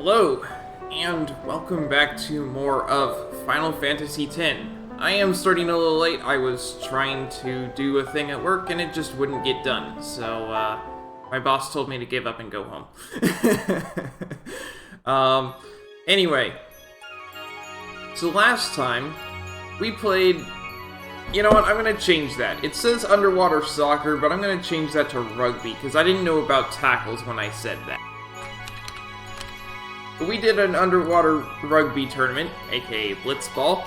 Hello, and welcome back to more of Final Fantasy X. I am starting a little late. I was trying to do a thing at work and it just wouldn't get done, so my boss told me to give up and go home. Anyway, so last time we played. You know what, I'm gonna change that. It says underwater soccer, but I'm gonna change that to rugby, because I didn't know about tackles when I said that. But we did an underwater rugby tournament, aka Blitzball,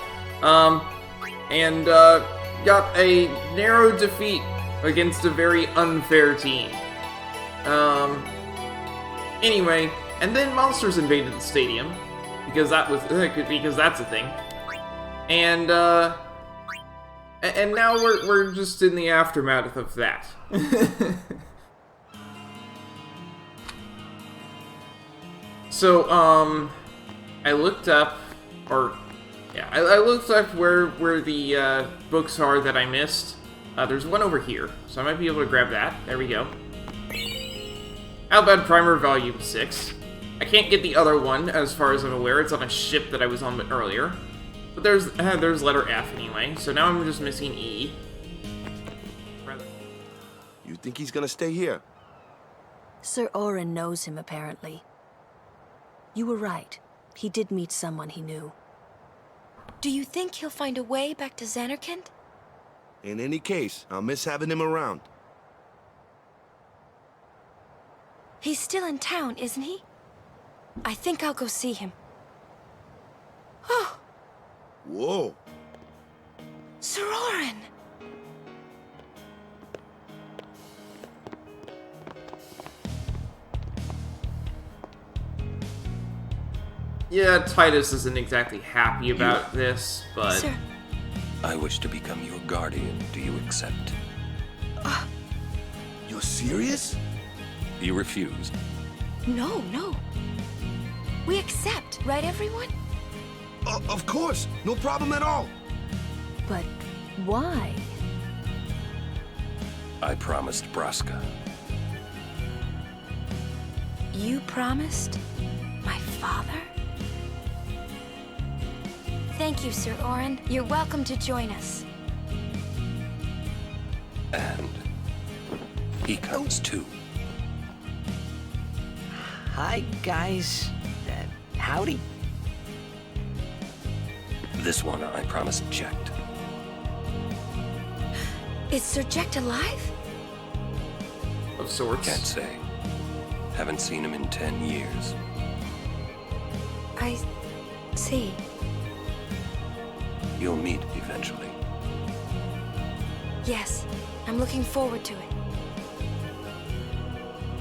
and got a narrow defeat against a very unfair team. Anyway, and then monsters invaded the stadium, because that's a thing. And now we're just in the aftermath of that. So, I looked up, I looked up where the books are that I missed. There's one over here, so I might be able to grab that. There we go. Outbound Primer Volume 6. I can't get the other one, as far as I'm aware. It's on a ship that I was on earlier. But there's letter F anyway, so now I'm just missing E. You think he's gonna stay here? Sir Auron knows him, apparently. You were right. He did meet someone he knew. Do you think he'll find a way back to Zanarkand? In any case, I'll miss having him around. He's still in town, isn't he? I think I'll go see him. Oh! Whoa! Sir Auron! Yeah, Tidus isn't exactly happy about this, but... Sir. I wish to become your guardian. Do you accept? You're serious? You refuse. No. We accept, right everyone? Of course! No problem at all! But why? I promised Braska. You promised? My father? Thank you, Sir Auron. You're welcome to join us. And he comes too. Hi, guys. Howdy. This one I promised checked. Is Sir Jecht alive? Of sorts. Can't say. Haven't seen him in 10 years. I see. You'll meet eventually. Yes, I'm looking forward to it.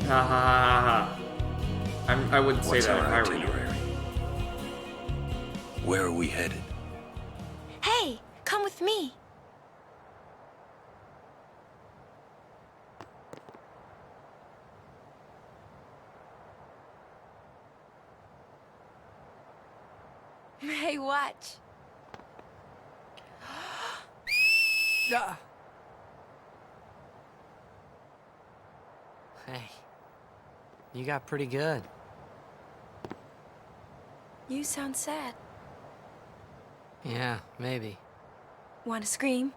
Ha ha ha ha. I wouldn't say What's that if our I were you. itinerary? Where are we headed? Hey, come with me. Hey, watch. Hey, you got pretty good. You sound sad. Yeah, maybe. Want to scream?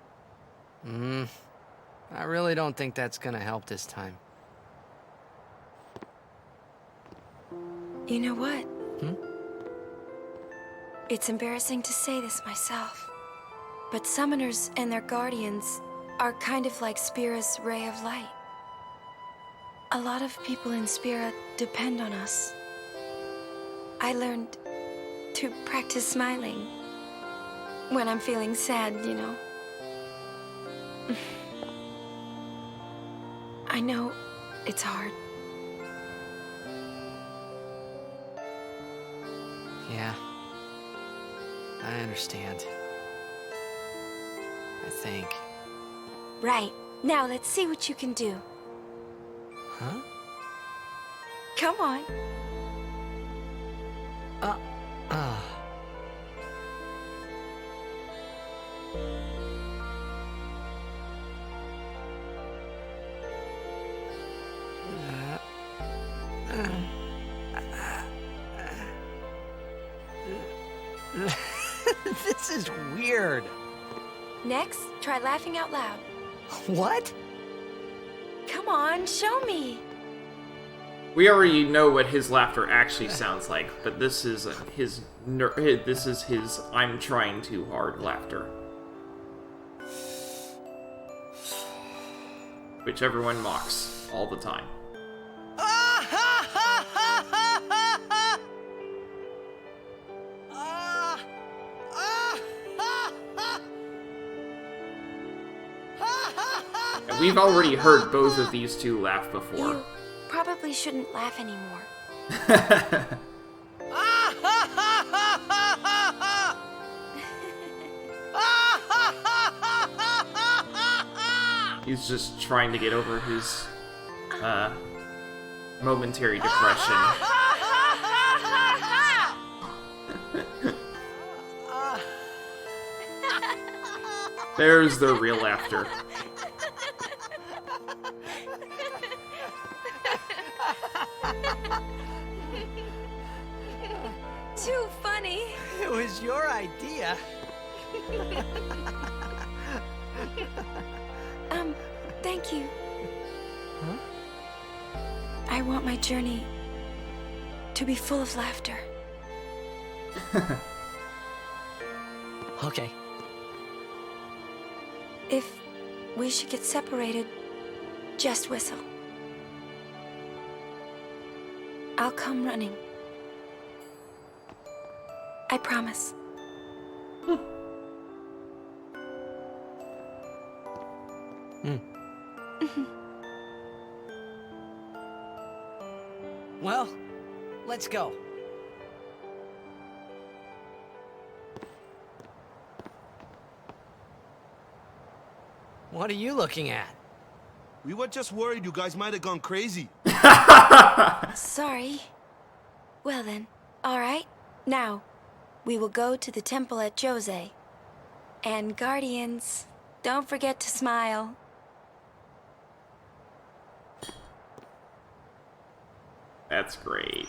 I really don't think that's gonna help this time. You know what? Hmm? It's embarrassing to say this myself, but summoners and their guardians are kind of like Spira's ray of light. A lot of people in Spira depend on us. I learned to practice smiling when I'm feeling sad, you know. I know it's hard. Yeah. I understand. I think. Right. Now let's see what you can do. Huh? Come on. Uh. This is weird. Next, try laughing out loud. What? Come on, show me. We already know what his laughter actually sounds like, but this is his I'm trying too hard laughter. Which everyone mocks all the time. And we've already heard both of these two laugh before. You probably shouldn't laugh anymore. He's just trying to get over his momentary depression. There's the real laughter. Too funny. It was your idea. Thank you. Huh? I want my journey to be full of laughter. Okay. If we should get separated, just whistle. I'll come running. I promise. Well, let's go. What are you looking at? We were just worried you guys might have gone crazy. Sorry. Well then, all right. Now, we will go to the temple at Jose. And Guardians, don't forget to smile. That's great.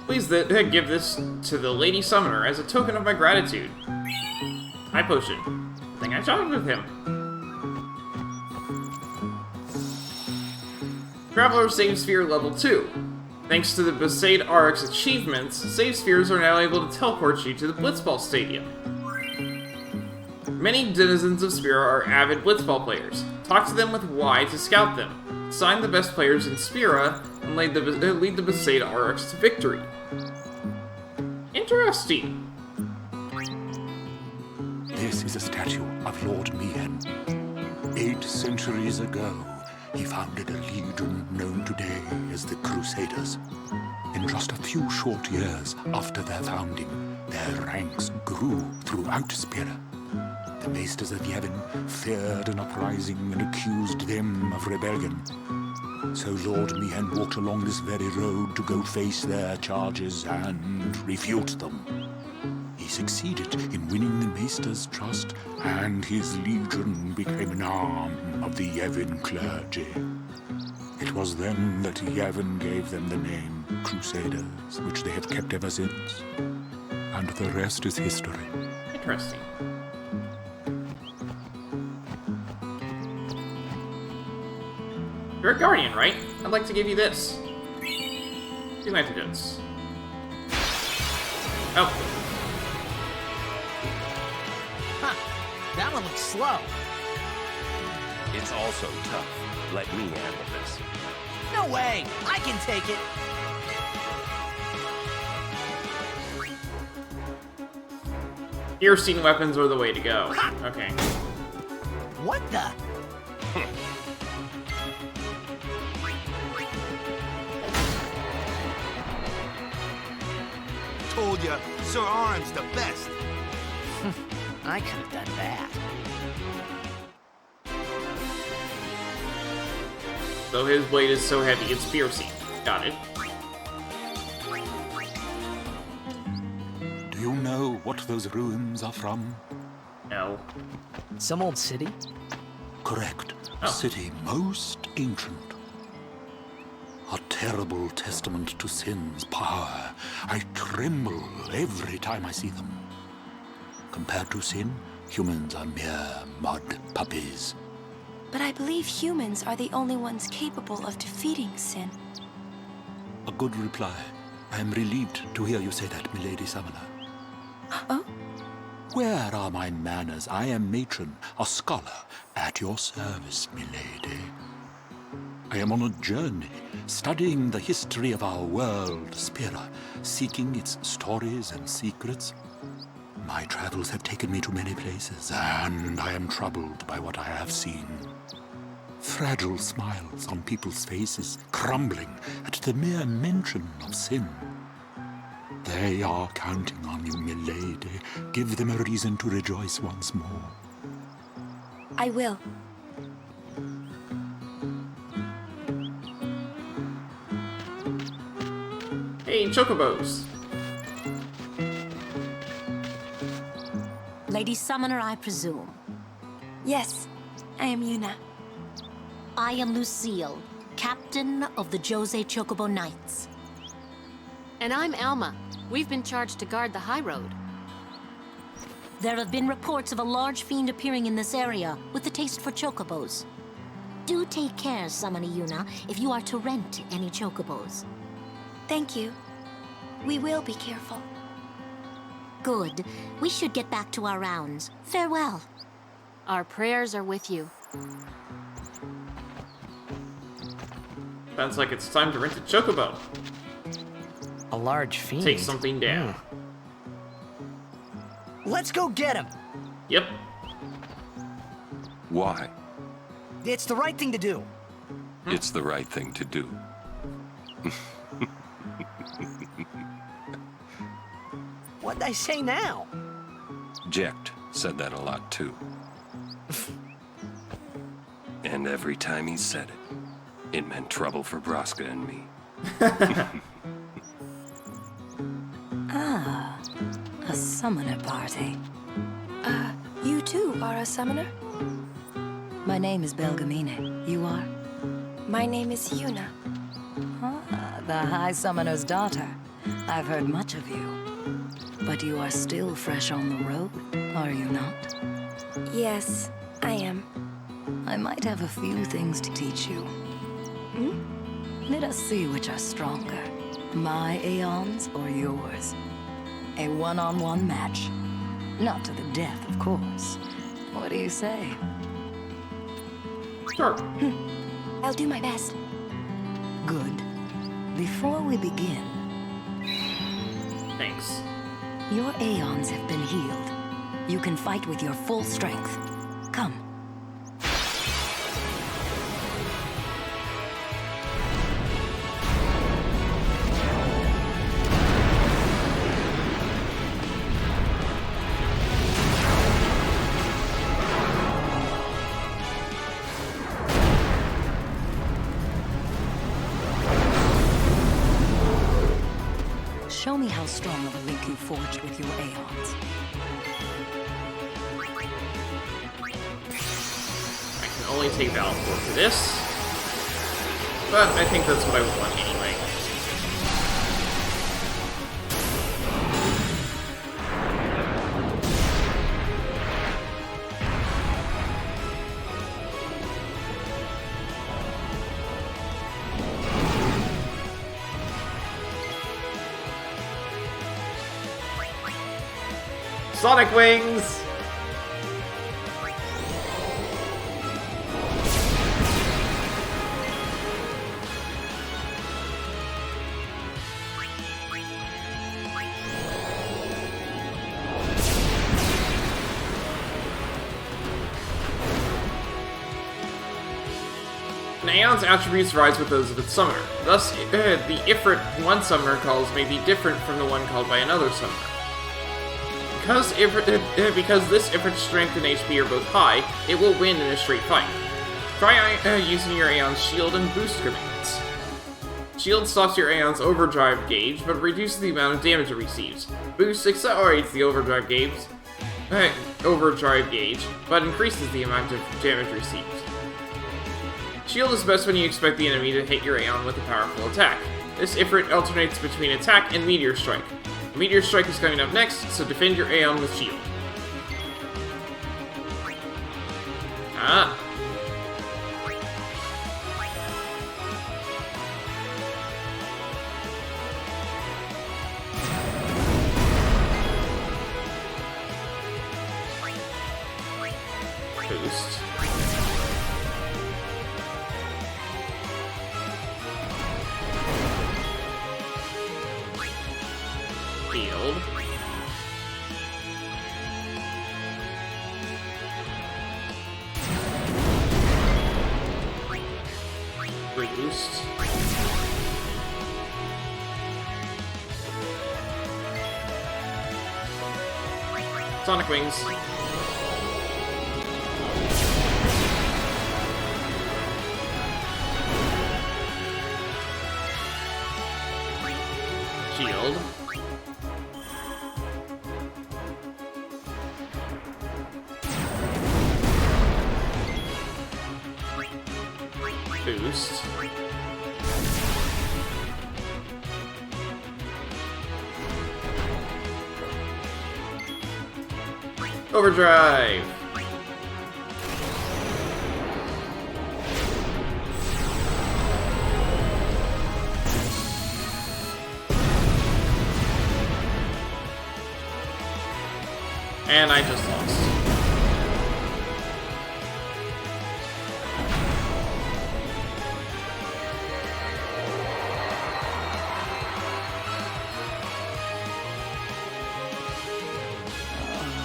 Please give this to the Lady Summoner as a token of my gratitude. High potion. I think I shot with him. Traveler Save Sphere level 2. Thanks to the Besaid RX achievements, Save Spheres are now able to teleport you to the Blitzball Stadium. Many denizens of Spira are avid Blitzball players. Talk to them with Y to scout them. Sign the best players in Spira and lead the Besaid RX to victory. Interesting. This is a statue of Lord Mihen. 8 centuries ago, he founded a legion known today as the Crusaders. In just a few short years after their founding, their ranks grew throughout Spira. The Maesters of Yevon feared an uprising and accused them of rebellion. So Lord Mihen walked along this very road to go face their charges and refute them. He succeeded in winning the Maesters' trust, and his legion became an arm of the Yevon clergy. It was then that Yevon gave them the name Crusaders, which they have kept ever since. And the rest is history. Interesting. You're a guardian, right? I'd like to give you this. Two antidotes. Oh. Huh. That one looks slow. It's also tough. Let me handle this. No way! I can take it! Piercing weapons are the way to go. Okay. What the? Told ya, Sir Arn's the best. I could have done that. Though his blade is so heavy, it's piercing. Got it. Do you know what those ruins are from? No. Some old city? Correct. Oh. City most ancient. A terrible testament to sin's power. I tremble every time I see them. Compared to sin, humans are mere mud puppies. But I believe humans are the only ones capable of defeating sin. A good reply. I am relieved to hear you say that, milady Summoner. Oh? Where are my manners? I am matron, a scholar, at your service, milady. I am on a journey, studying the history of our world, Spira, seeking its stories and secrets. My travels have taken me to many places, and I am troubled by what I have seen. Fragile smiles on people's faces, crumbling at the mere mention of sin. They are counting on you, milady. Give them a reason to rejoice once more. I will. Hey, chocobos. Lady Summoner, I presume. Yes, I am Yuna. I am Lucille, captain of the Jose Chocobo Knights. And I'm Alma. We've been charged to guard the high road. There have been reports of a large fiend appearing in this area with a taste for chocobos. Do take care, Summoner Yuna, if you are to rent any chocobos. Thank you. We will be careful. Good. We should get back to our rounds. Farewell. Our prayers are with you. Sounds like it's time to rent a chocobo. A large fiend. Take something down. Let's go get him. Yep. Why? It's the right thing to do. It's the right thing to do. What'd I say now? Jecht said that a lot too. And every time he said it, it meant trouble for Braska and me. A summoner party. You too are a summoner? My name is Belgamine. You are? My name is Yuna. The High Summoner's daughter. I've heard much of you. But you are still fresh on the road, are you not? Yes, I am. I might have a few things to teach you. Let us see which are stronger. My aeons or yours? A one-on-one match. Not to the death, of course. What do you say? Sure. I'll do my best. Good. Before we begin, Thanks. your aeons have been healed. You can fight with your full strength. Come. Show me how strong of a link you forged with your aeons. I can only take Valor for this. But I think that's what I would want anyway. Sonic Wings! An Aeon's attributes rise with those of its summoner. Thus, the Ifrit one summoner calls may be different from the one called by another summoner. because this Ifrit's strength and HP are both high, it will win in a straight fight. Try using your Aeon's shield and boost commands. Shield stops your Aeon's overdrive gauge, but reduces the amount of damage it receives. Boost accelerates the overdrive gauge, but increases the amount of damage received. Shield is best when you expect the enemy to hit your Aeon with a powerful attack. This Ifrit alternates between attack and Meteor Strike. Meteor Strike is coming up next, so defend your Aeon with Shield. Ah. Boost. Shield. Boost. Sonic Wings. Shield. Boost. Overdrive. And I just lost.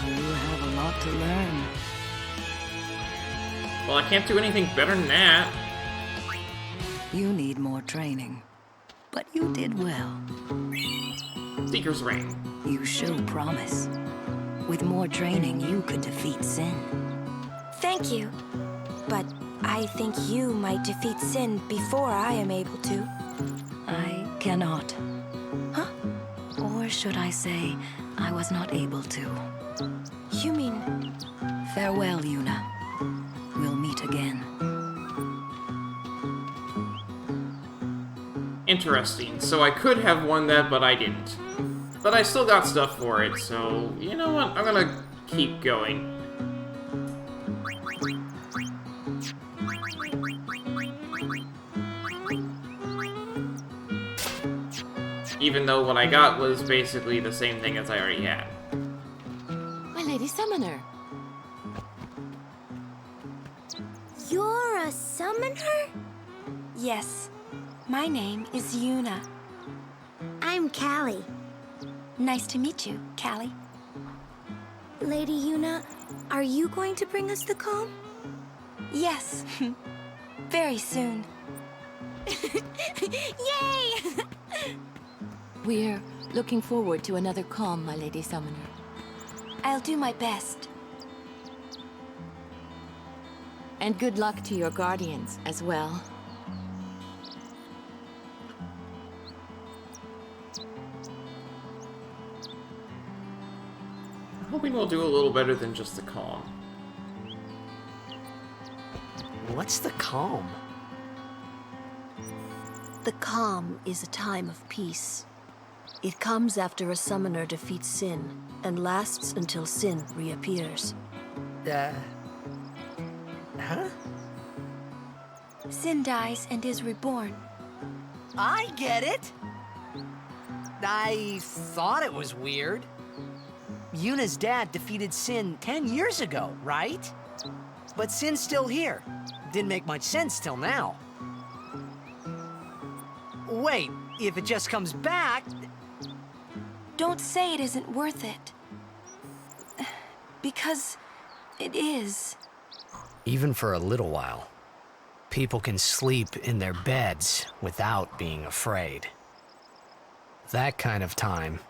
You have a lot to learn. Well, I can't do anything better than that. You need more training. But you did well. Seeker's Ring. You show promise. With more training, you could defeat Sin. Thank you. But I think you might defeat Sin before I am able to. I cannot. Huh? Or should I say, I was not able to. You mean... Farewell, Yuna. We'll meet again. Interesting. So I could have won that, but I didn't. But I still got stuff for it, so you know what? I'm gonna keep going. Even though what I got was basically the same thing as I already had. My Lady Summoner. You're a summoner? Yes. My name is Yuna. I'm Callie. Nice to meet you, Callie. Lady Yuna, are you going to bring us the calm? Yes. Very soon. Yay! We're looking forward to another calm, my Lady Summoner. I'll do my best. And good luck to your guardians as well. I'm hoping we'll do a little better than just the calm. What's the calm? The calm is a time of peace. It comes after a summoner defeats Sin, and lasts until Sin reappears. Huh? Sin dies and is reborn. I get it! I thought it was weird. Yuna's dad defeated Sin 10 years ago, right? But Sin's still here. Didn't make much sense till now. Wait, if it just comes back... Don't say it isn't worth it. Because it is. Even for a little while, people can sleep in their beds without being afraid. That kind of time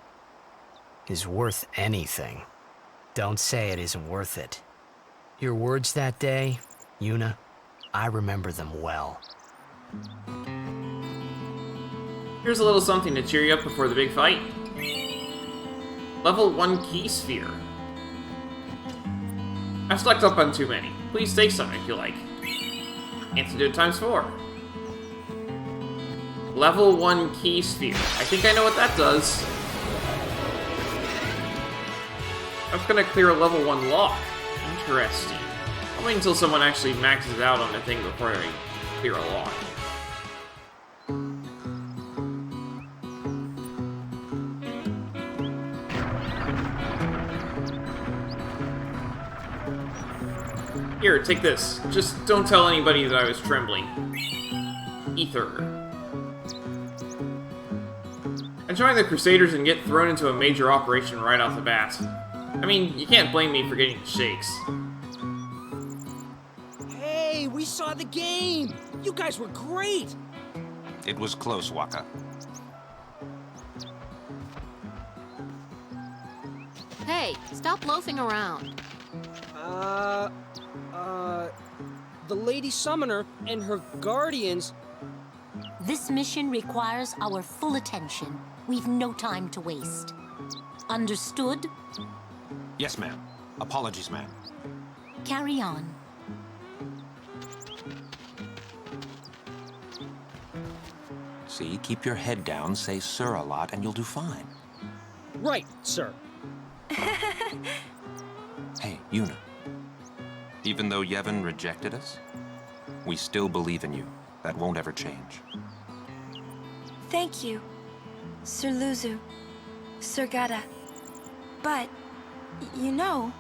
is worth anything. Don't say it isn't worth it. Your words that day, Yuna, I remember them well. Here's a little something to cheer you up before the big fight. Level 1 key sphere. I've stacked up on too many. Please take some if you like. Antidote times 4. Level 1 key sphere. I think I know what that does. I'm gonna clear a level 1 lock. Interesting. I'll wait until someone actually maxes out on the thing before I clear a lock. Here, take this. Just don't tell anybody that I was trembling. Ether. I joined the Crusaders and get thrown into a major operation right off the bat. I mean, you can't blame me for getting the shakes. Hey, we saw the game! You guys were great! It was close, Wakka. Hey, stop loafing around. The Lady Summoner and her Guardians... This mission requires our full attention. We've no time to waste. Understood? Yes, ma'am. Apologies, ma'am. Carry on. See, keep your head down, say sir a lot, and you'll do fine. Right, sir. Hey, Yuna. Even though Yevon rejected us, we still believe in you. That won't ever change. Thank you, Sir Luzu, Sir Gada. But, you know,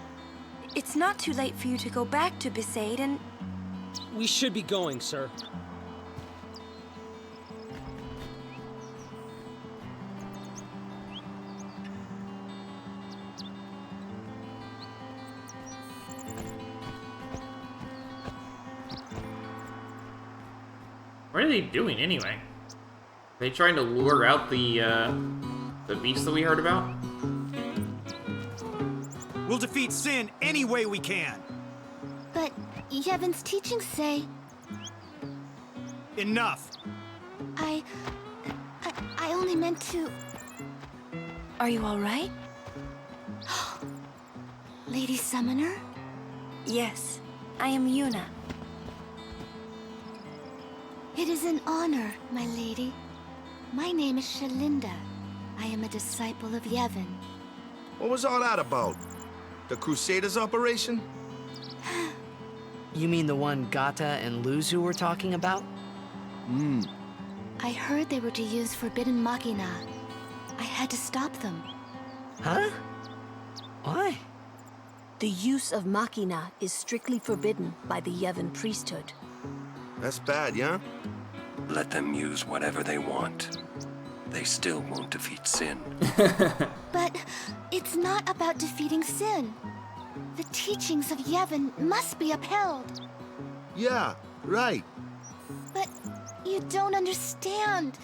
it's not too late for you to go back to Besaid and... We should be going, sir. What are they doing anyway? Are they trying to lure out the beast that we heard about? We'll defeat Sin any way we can. But Yevon's teachings say... Enough. I only meant to... Are you all right? Lady Summoner? Yes, I am Yuna. It is an honor, my lady. My name is Shalinda. I am a disciple of Yevon. What was all that about? The Crusaders operation? You mean the one Gata and Luzu were talking about? I heard they were to use Forbidden Machina. I had to stop them. Huh? Why? The use of Machina is strictly forbidden by the Yevon priesthood. That's bad, yeah? Let them use whatever they want. They still won't defeat Sin. But it's not about defeating Sin. The teachings of Yevon must be upheld. Yeah, right. But you don't understand.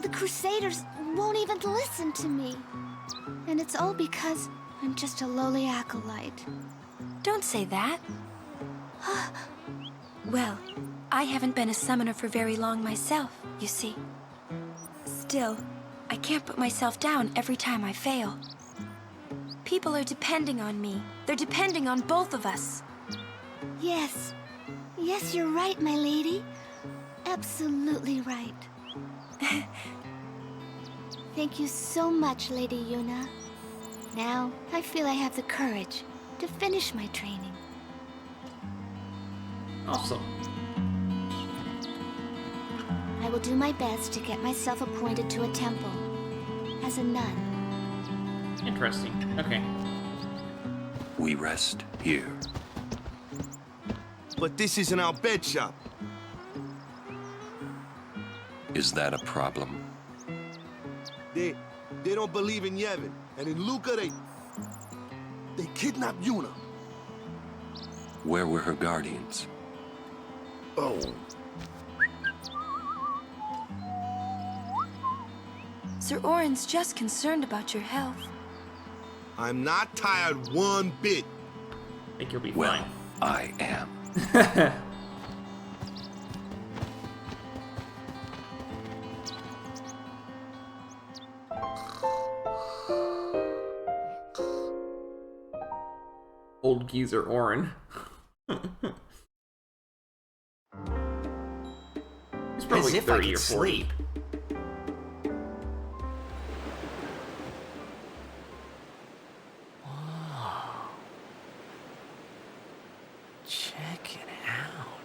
The Crusaders won't even listen to me. And it's all because I'm just a lowly acolyte. Don't say that. Well, I haven't been a summoner for very long myself, you see. Still, I can't put myself down every time I fail. People are depending on me. They're depending on both of us. Yes. Yes, you're right, my lady. Absolutely right. Thank you so much, Lady Yuna. Now, I feel I have the courage to finish my training. Awesome. I will do my best to get myself appointed to a temple as a nun. Interesting. Okay. We rest here. But this isn't our bed shop. Is that a problem? They don't believe in Yevon. And in Luca, they kidnapped Yuna. Where were her guardians? Oh. Sir Orin's just concerned about your health. I'm not tired one bit. I think you'll be Well, fine. I am. Old geezer Orin. He's probably As if I 30 could or 40. sleep. Whoa. Check it out.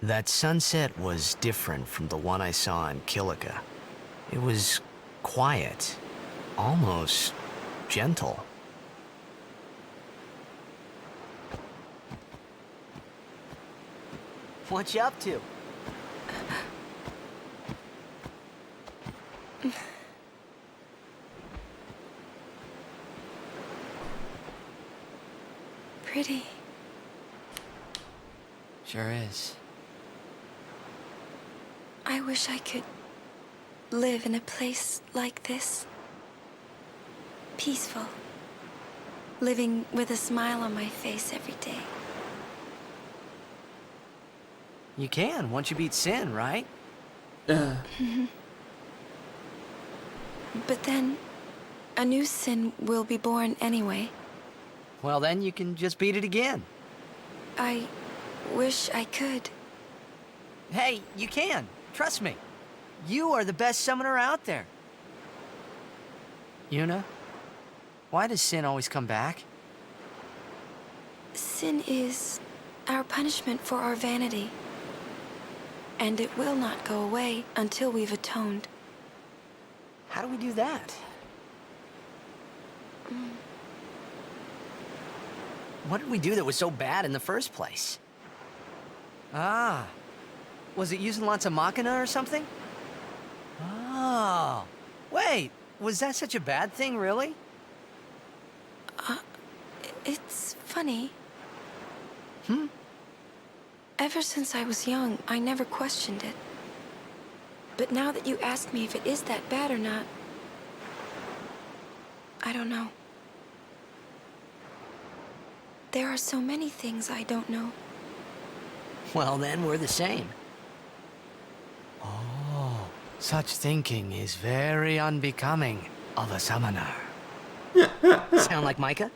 That sunset was different from the one I saw in Kilika. It was quiet, almost gentle. What you up to? Pretty. Sure is. I wish I could live in a place like this. Peaceful. Living with a smile on my face every day. You can, once you beat Sin, right? But then, a new Sin will be born anyway. Well, then you can just beat it again. I wish I could. Hey, you can. Trust me. You are the best summoner out there. Yuna, why does Sin always come back? Sin is our punishment for our vanity. And it will not go away until we've atoned. How do we do that? What did we do that was so bad in the first place? Ah, was it using lots of Machina or something? Oh, wait, was that such a bad thing, really? It's funny. Hmm? Ever since I was young, I never questioned it. But now that you ask me if it is that bad or not, I don't know. There are so many things I don't know. Well, then we're the same. Oh, such thinking is very unbecoming of a summoner. Sound like Micah?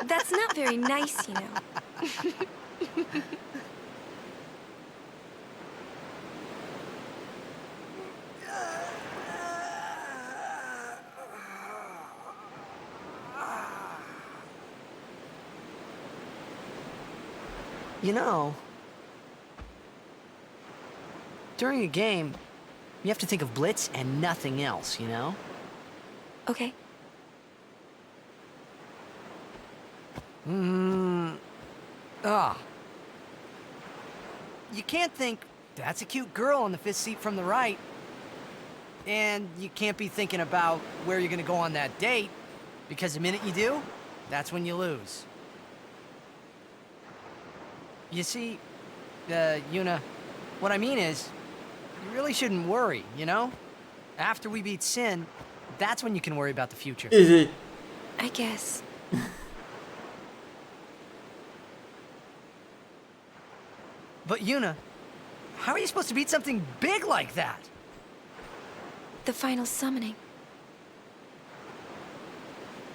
That's not very nice, you know. You know, during a game, you have to think of Blitz and nothing else, you know? Okay. You can't think, that's a cute girl on the fifth seat from the right. And you can't be thinking about where you're gonna go on that date, because the minute you do, that's when you lose. You see, Yuna, what I mean is, you really shouldn't worry, you know? After we beat Sin, that's when you can worry about the future. I guess. But Yuna, how are you supposed to beat something big like that? The final summoning.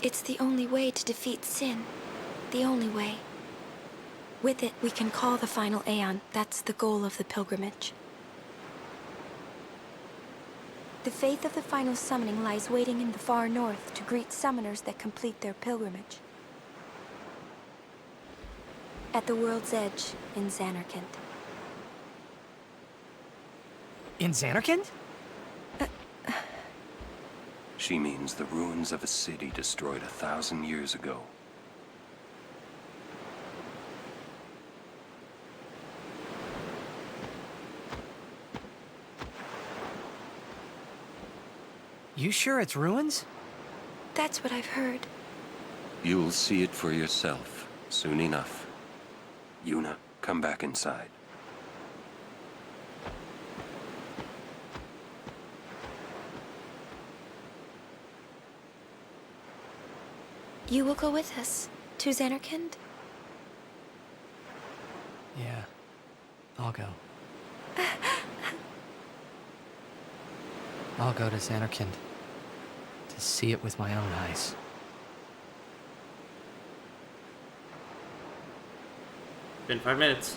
It's the only way to defeat Sin. The only way. With it, we can call the final Aeon. That's the goal of the pilgrimage. The faith of the final summoning lies waiting in the far north to greet summoners that complete their pilgrimage. At the world's edge in Xanarkand. In Xanarkand? She means the ruins of a city destroyed 1,000 years ago. You sure it's ruins? That's what I've heard. You'll see it for yourself soon enough. Yuna, come back inside. You will go with us to Xanarkand? Yeah, I'll go. I'll go to Xanarkand to see it with my own eyes. Been 5 minutes.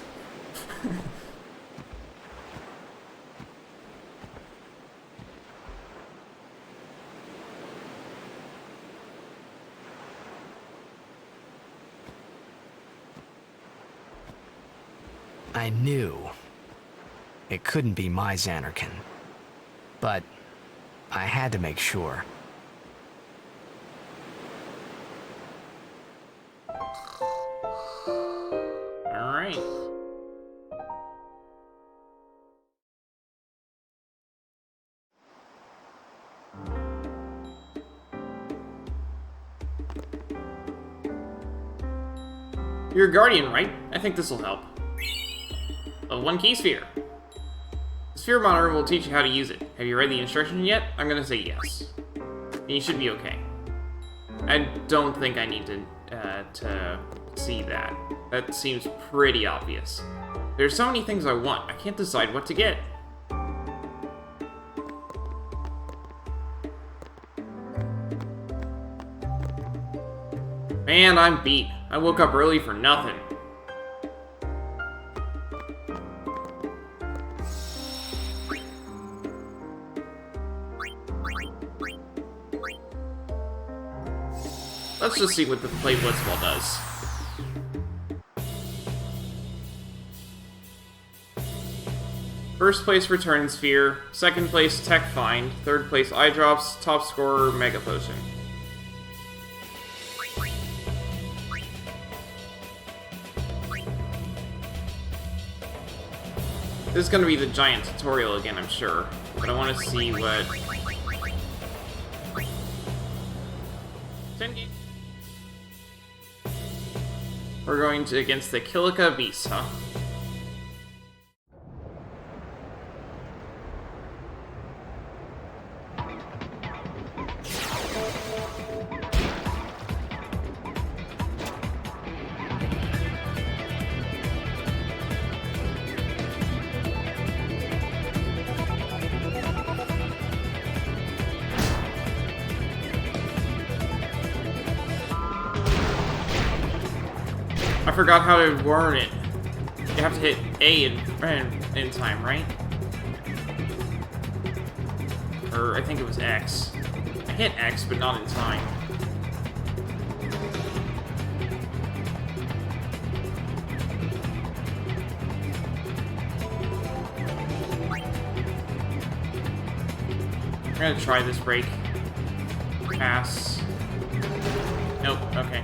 I knew it couldn't be my Xanarkand, but I had to make sure. Alright. You're a guardian, right? I think this will help. Level 1 key sphere. The sphere monitor will teach you how to use it. Have you read the instructions yet? I'm gonna say yes. And you should be okay. I don't think I need to see that. That seems pretty obvious. There's so many things I want, I can't decide what to get. Man, I'm beat. I woke up early for nothing. Let's just see what the play blitzball does. First place return sphere, second place tech find, third place eye drops, top scorer mega potion. This is gonna be the giant tutorial again, I'm sure, but I want to see what. We're going to against the Kilika Beast, huh? I forgot how to word it. You have to hit A in time, right? Or I think it was X. I hit X, but not in time. I'm gonna try this break. Pass. Nope, okay.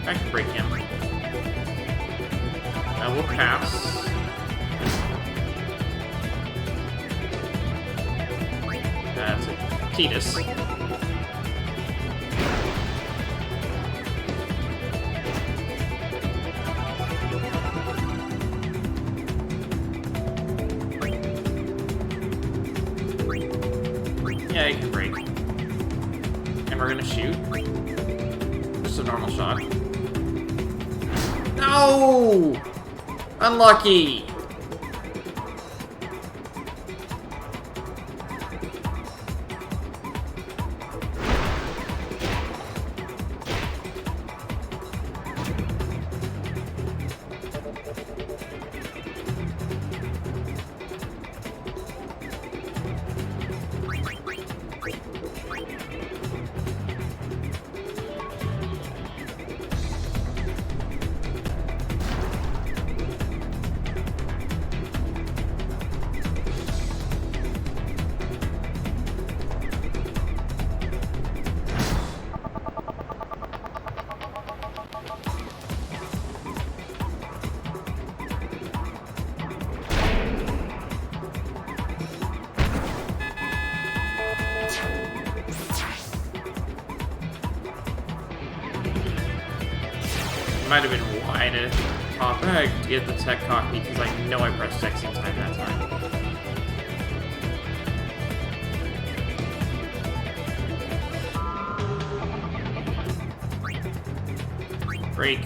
I can break him. I will pass. That's it. Tidus. Yeah, you can break. And we're gonna shoot. Just a normal shot. No! Unlucky! Might have been wide to pop back to get the tech cocky because I know I pressed X in time that time. Break.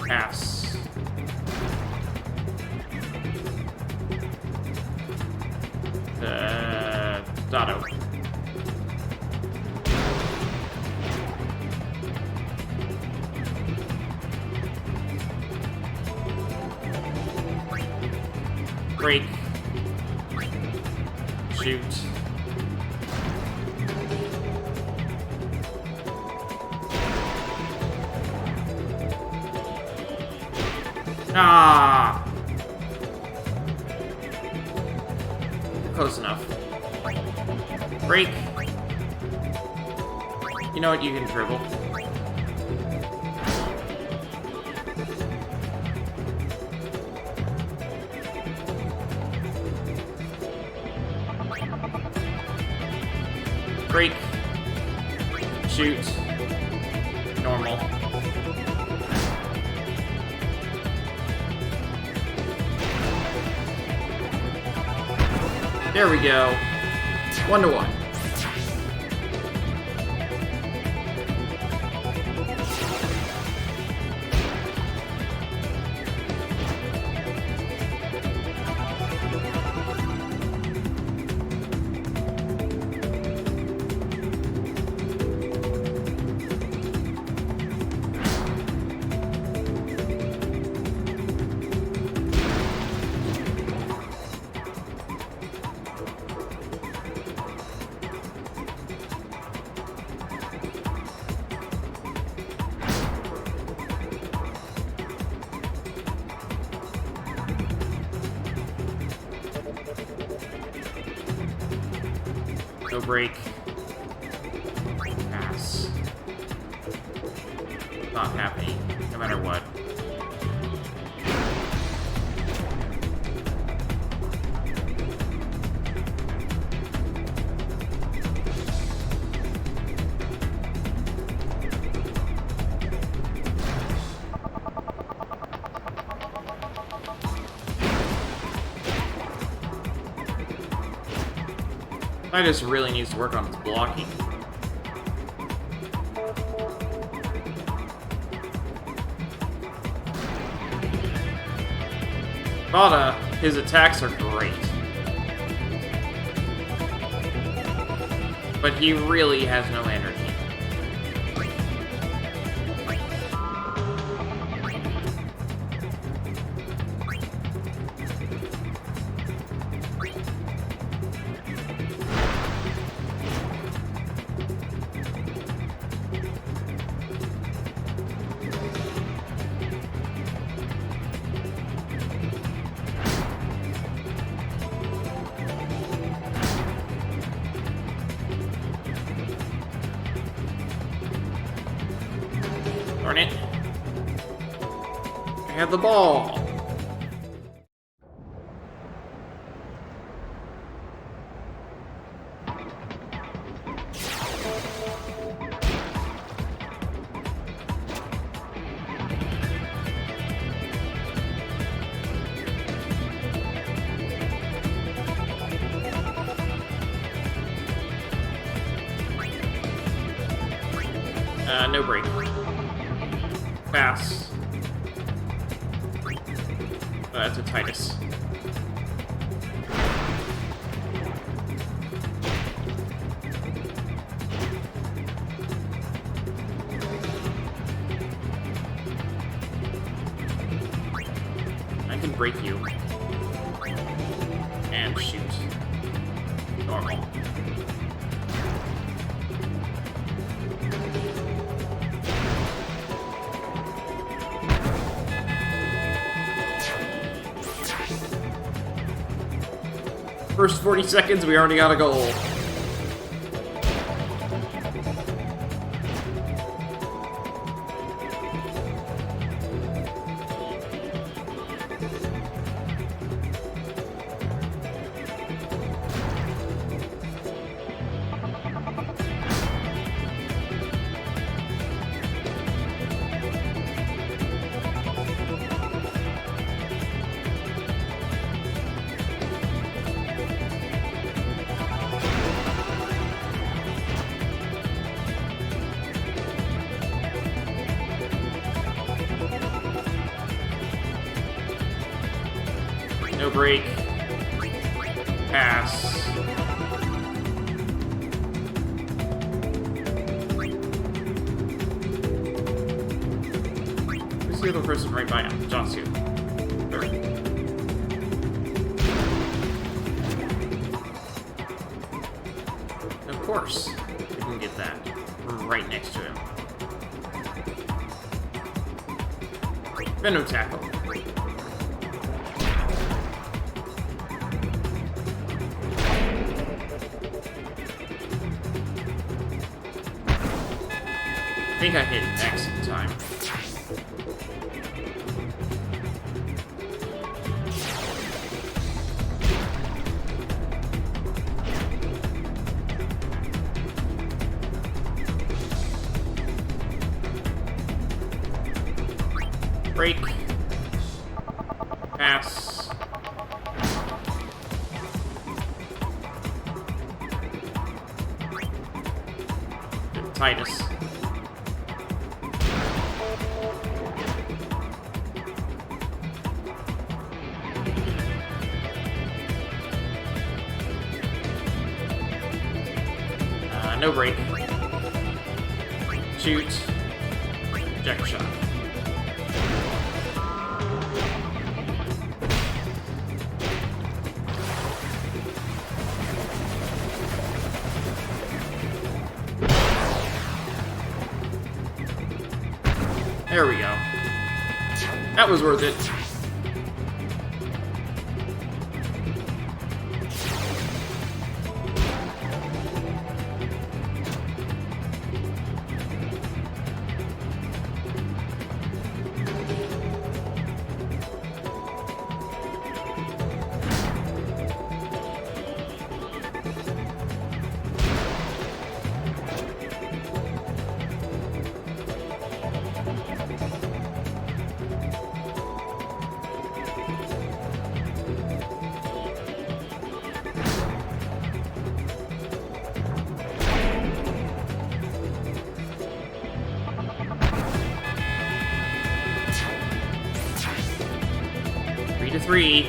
Pass. Dotto. Break. Shoot. Ah! Close enough. Break. You know what? You can dribble. Break. Shoot. Normal. There we go. 1-1. Go break. Pass. Not happening, no matter what. Tidus really needs to work on his blocking. Wakka, his attacks are great. But he really has no energy. Darn it. I have the ball. No break. Pass. That's a Tidus. I can break you. And shoot. Normal. First 40 seconds, we already got a goal. No break. Pass. Who's the other person right by him? Josu. Of course, we can get that. We're right next to him. Venom Tackle. I think I hit X in time. Break. Pass. Tidus. No break. Shoot. Project shot. There we go. That was worth it. To 3.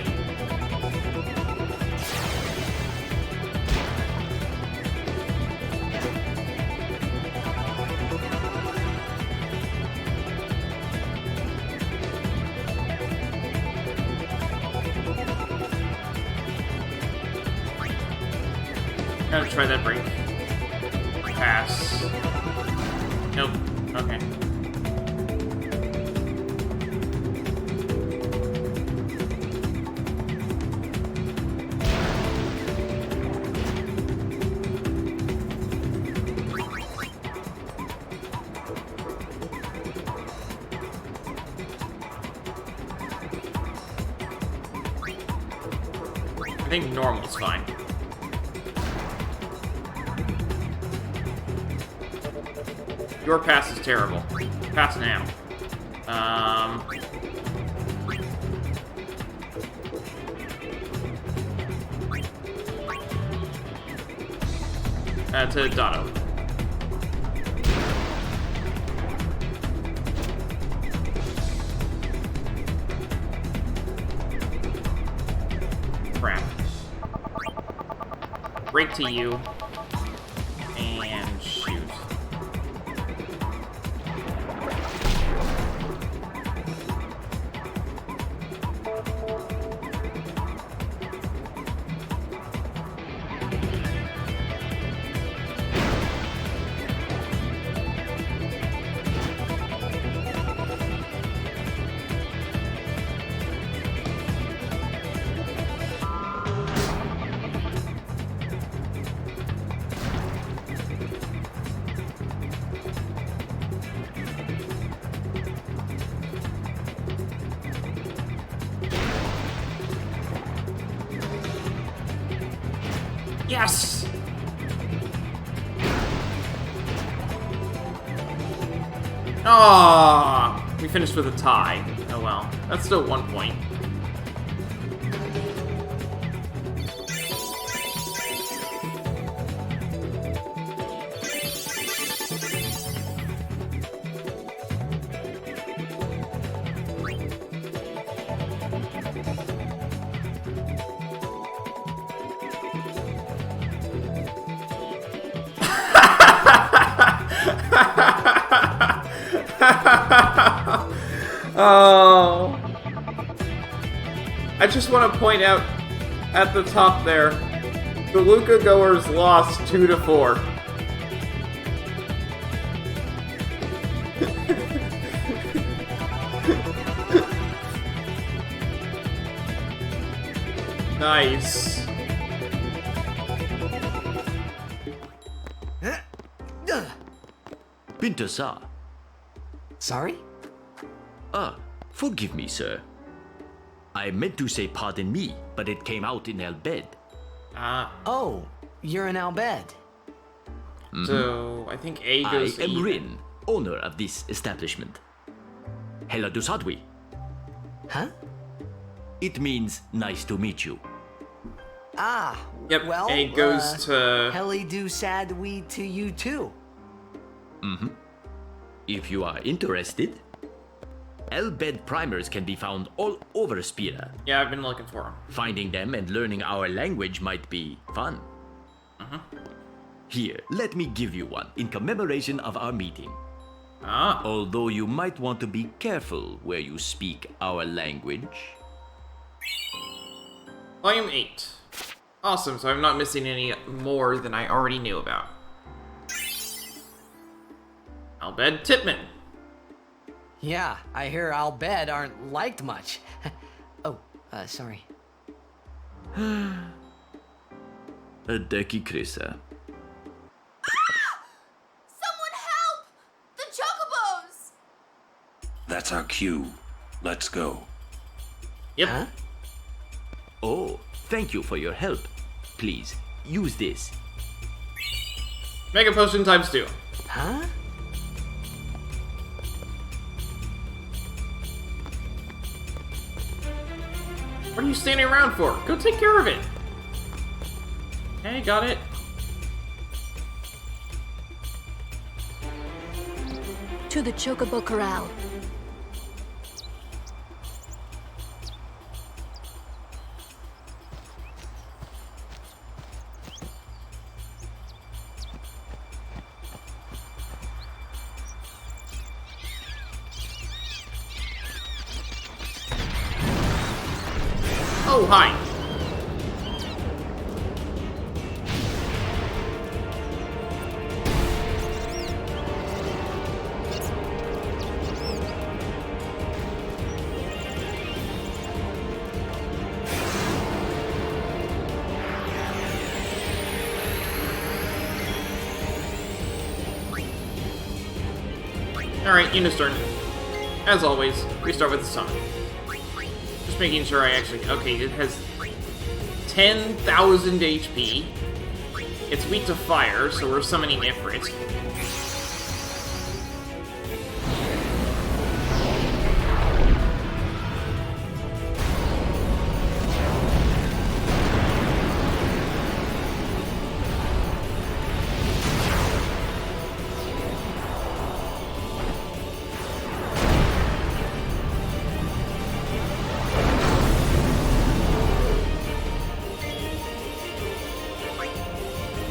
Gotta try that break. Pass. Nope. Okay. I think normal's fine. Your pass is terrible. Pass now. To Dotto. Crap. Break to you. And shoot. Yes! Ah, we finished with a tie. Oh well, that's still 1 point. Oh. I just want to point out at the top there, the Luca goers lost 2-4. Nice. Pinter-sa. Sorry? Forgive me, sir. I meant to say pardon me, but it came out in El Bed. Ah. Oh, you're in Al Bed. So, I think A goes to I am even. Rin, owner of this establishment. Hela Dusadwi. Huh? It means nice to meet you. Ah, Yep, well, A goes to... Heli do sad we to you too. If you are interested, El Bed primers can be found all over Spira. Yeah, I've been looking for him. Finding them and learning our language might be fun. Here, let me give you one in commemoration of our meeting. Ah. Although you might want to be careful where you speak our language. Volume 8. Awesome, so I'm not missing any more than I already knew about. Albed Tipman. Yeah, I hear Al Bed aren't liked much. Oh, sorry. Adeki Krisa. Someone help! The chocobos! That's our cue. Let's go. Yep. Huh? Oh, thank you for your help. Please, use this. Mega Potion ×2. Huh? What are you standing around for? Go take care of it. Okay, got it. To the Chocobo Corral. Oh, hi. Alright, Yuna's turn. As always, we start with the summon. Just making sure I actually... Okay, it has 10,000 HP. It's weak to fire, so we're summoning Ifrit.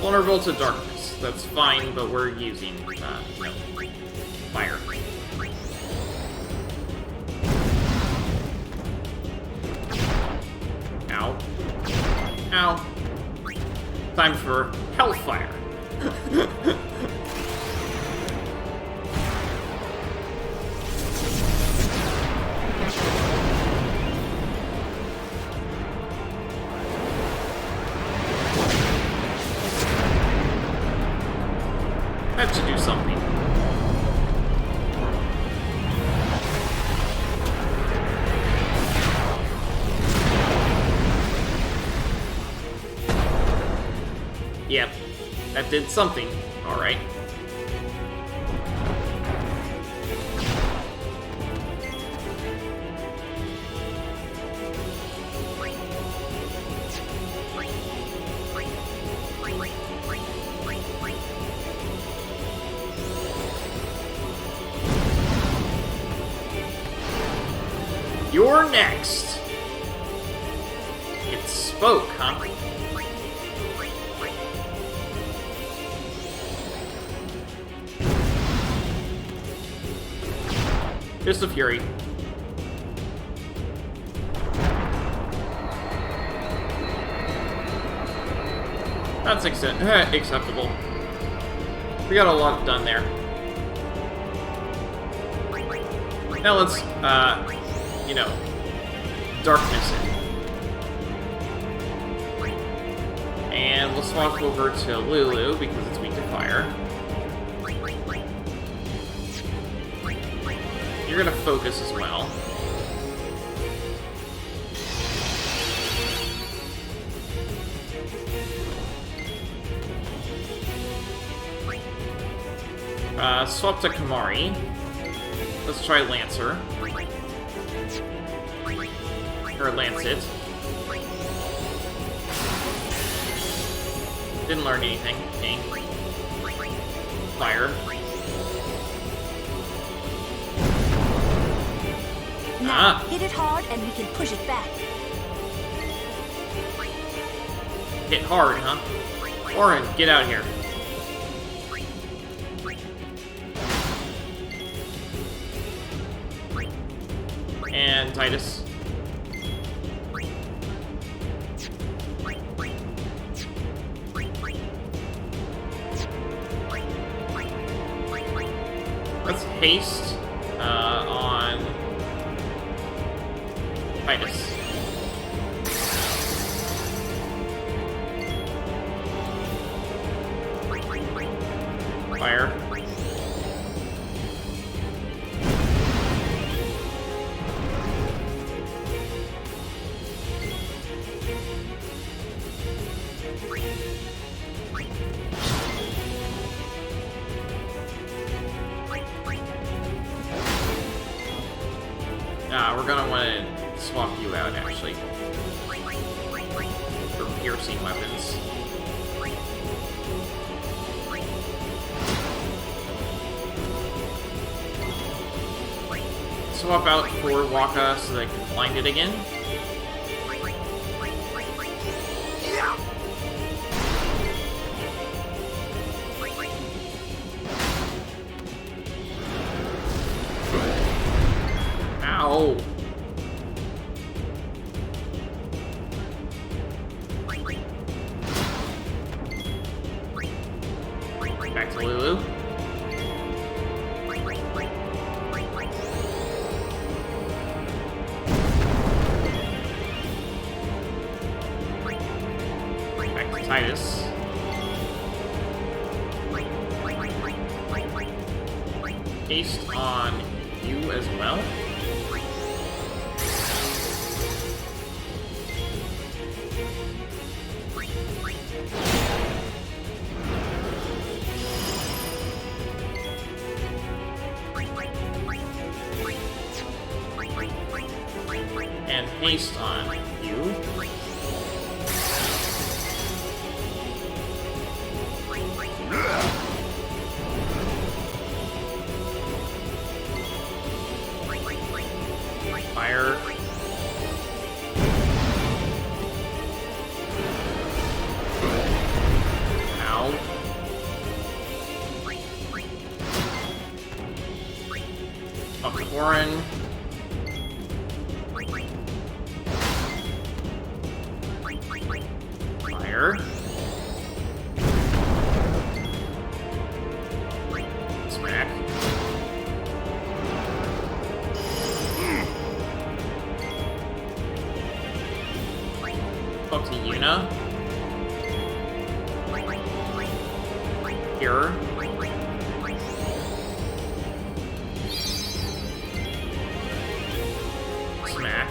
Vulnerable to darkness. That's fine, but we're using, no. Fire. Ow. Ow. Time for Hellfire. That should do something. Yep, that did something. Alright. You're next. It spoke, huh? Fist of Fury. That's acceptable. We got a lot done there. Now let's, you know, darkness it. And we'll swap over to Lulu because it's weak to fire. You're gonna focus as well. Swap to Kamari. Let's try Lancer. Or Lancet. Didn't learn anything. Okay. Fire. Now, hit it hard and we can push it back. Hit hard, huh? Orin, get out of here. And Tidus. Let's haste on Tidus. Fire. We're gonna want to swap you out, actually. For piercing weapons. Swap out for Wakka so that I can blind it again. Ow! Back to Lulu. Back to Tidus. Haste on you as well. And haste on you. Fire. Ow. Up to Orin. Fire. Smack. Up to Yuna. Here. Smack.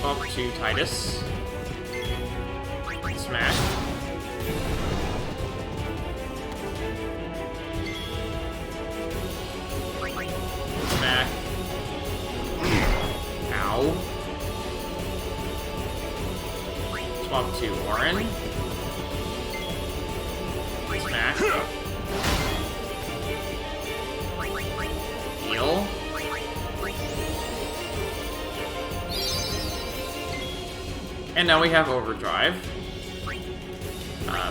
Up to Tidus. Smack. Smack. Ow. Swap to Orin. Smack. Heal. And now we have Overdrive.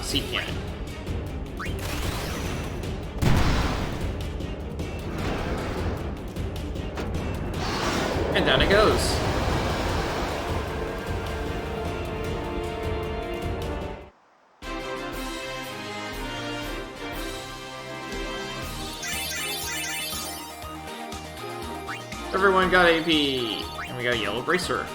Seed Cannon. And down it goes. Everyone got AP. And we got a yellow bracer.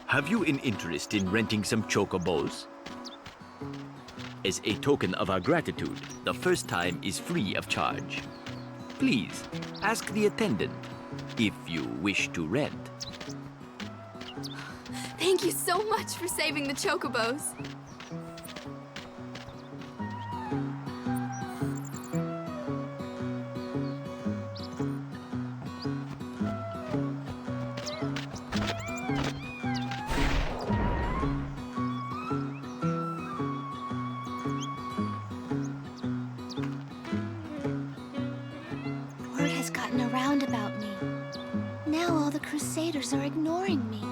Have you an interest in renting some chocobos? As a token of our gratitude, the first time is free of charge. Please, ask the attendant if you wish to rent. Thank you so much for saving the chocobos. Word has gotten around about me. Now all the Crusaders are ignoring me.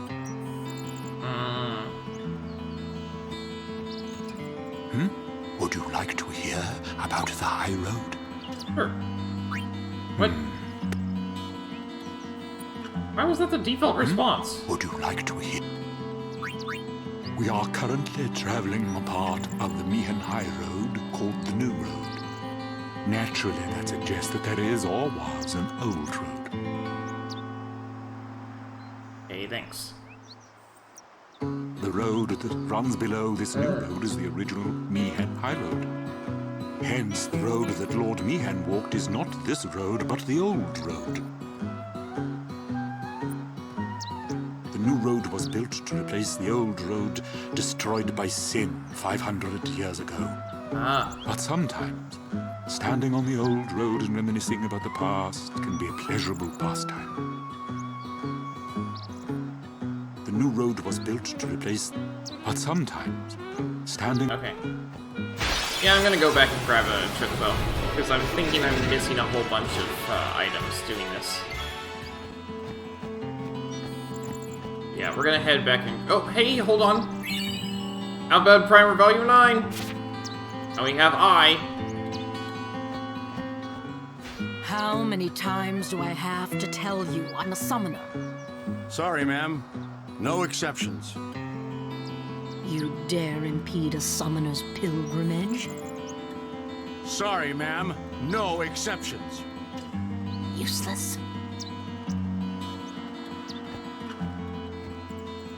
Would you like to hear about the High Road? Sure. What? Why was that the default response? Would you like to hear? We are currently traveling a part of the Mihan High Road called the New Road. Naturally, that suggests that there is or was an old road. Hey, thanks. The road that runs below this new road is the original Mihan High Road. Hence, the road that Lord Mihan walked is not this road, but the old road. The new road was built to replace the old road destroyed by sin 500 years ago. But sometimes, standing on the old road and reminiscing about the past can be a pleasurable pastime. The new road was built to replace, but sometimes, standing... Okay. Yeah, I'm gonna go back and grab a chocobo, because I'm thinking I'm missing a whole bunch of items doing this. Yeah, we're gonna head back and... Oh, hey, hold on! Outbound Primer Volume 9! And we have I. How many times do I have to tell you I'm a summoner? Sorry, ma'am. No exceptions. You dare impede a summoner's pilgrimage? Sorry, ma'am. No exceptions. Useless.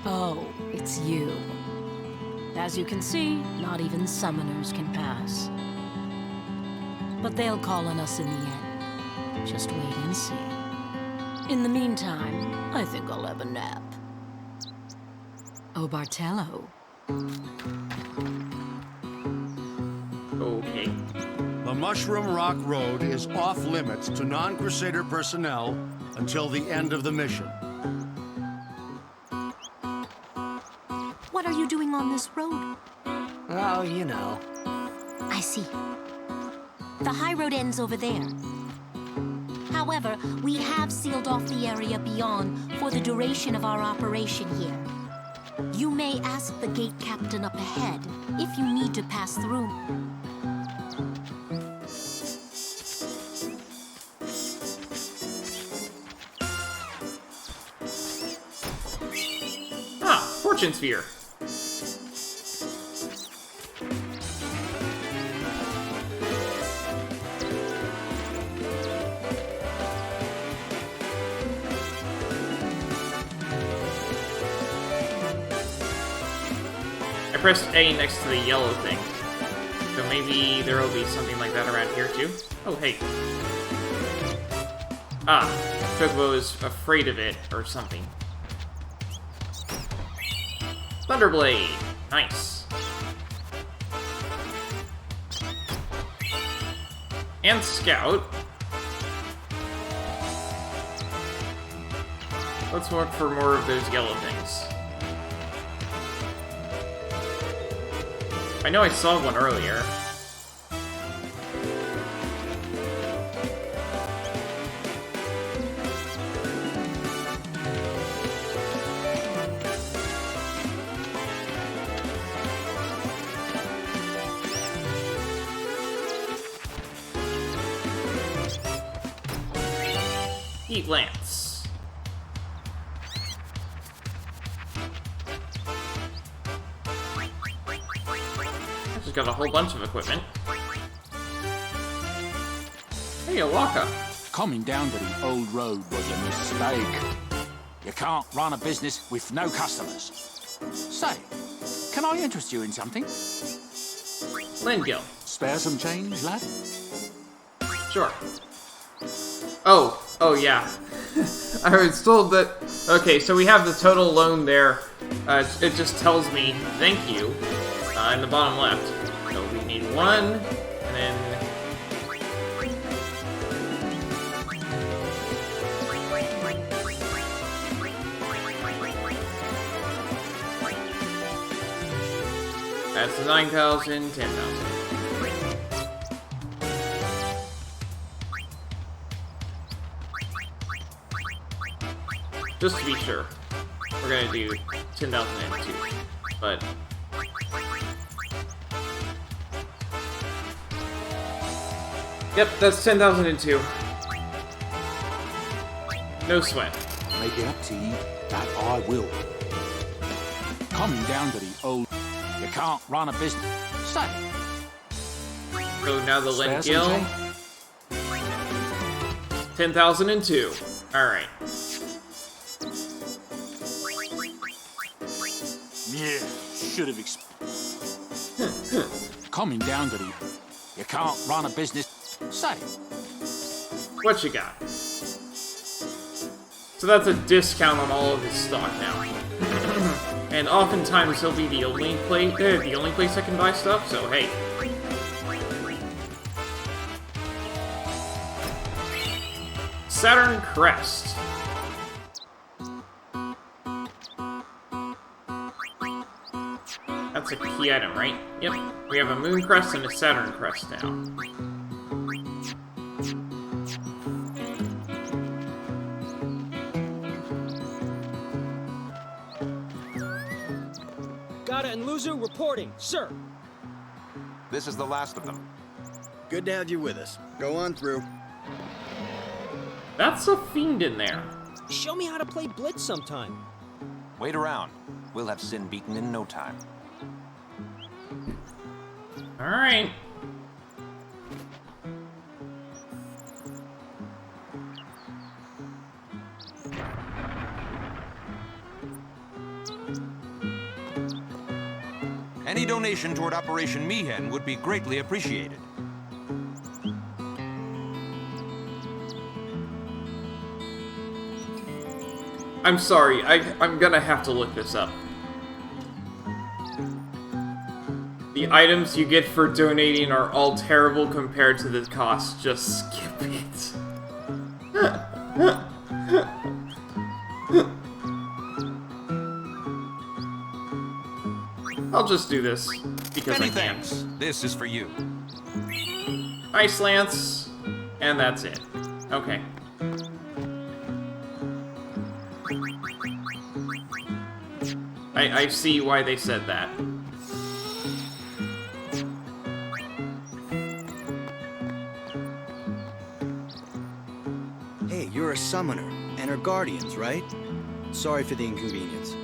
Oh, it's you. As you can see, not even summoners can pass. But they'll call on us in the end. Just wait and see. In the meantime, I think I'll have a nap. Oh, Bartello. Okay. The Mushroom Rock Road is off limits to non-Crusader personnel until the end of the mission. What are you doing on this road? Oh, you know. I see. The high road ends over there. However, we have sealed off the area beyond for the duration of our operation here. You may ask the gate captain up ahead if you need to pass through. Ah, Fortune Sphere. I pressed A next to the yellow thing. So maybe there will be something like that around here too? Oh, hey. Ah, Chocobo is afraid of it or something. Thunderblade! Nice. And Scout. Let's look for more of those yellow things. I know I saw one earlier. Heat Lance. Just got a whole bunch of equipment. Hey, a Wakka. Coming down to the old road was a mistake. You can't run a business with no customers. Say, can I interest you in something? Lingil. Spare some change, lad? Sure. Oh yeah. I was told that... Okay, so we have the total loan there. It just tells me, thank you, in the bottom left. So we need 1, and then... That's 9,000, 10,000. Just to be sure, we're gonna do 10,002, but... Yep, that's 10,002. No sweat. Make it up to you, that I will. Coming down to the old... You can't run a business. Say. So now the Spare some Lingil. 10,002. Alright. Yeah, should have Coming down to the... You can't run a business. Say. What you got? So that's a discount on all of his stock now. And oftentimes he'll be the only place I can buy stuff, so hey. Saturn Crest. That's a key item, right? Yep. We have a Moon Crest and a Saturn Crest now. Gata and Luzu reporting, sir. This is the last of them. Good to have you with us. Go on through. That's a fiend in there. Show me how to play Blitz sometime. Wait around. We'll have Sin beaten in no time. Alright. Any donation toward Operation Mi'ihen would be greatly appreciated. I'm sorry, I'm gonna have to look this up. The items you get for donating are all terrible compared to the cost. Just skip it. I'll just do this because Many I can. thanks. This is for you. Ice Lance, and that's it. Okay. I see why they said that. Hey, you're a summoner, and her guardians, right? Sorry for the inconvenience.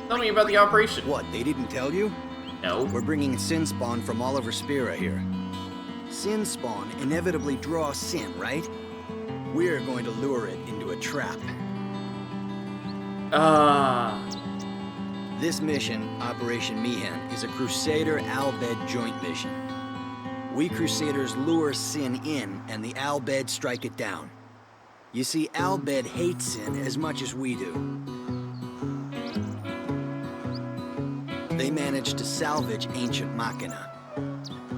Tell me about the operation. What, they didn't tell you? No. We're bringing Sin Spawn from all over Spira here. Sin Spawn inevitably draws Sin, right? We're going to lure it into a trap. This mission, Operation Mi'ihen, is a Crusader Al-Bhed joint mission. We Crusaders lure Sin in, and the Al-Bhed strike it down. You see, Al-Bhed hates Sin as much as we do. They managed to salvage ancient Machina.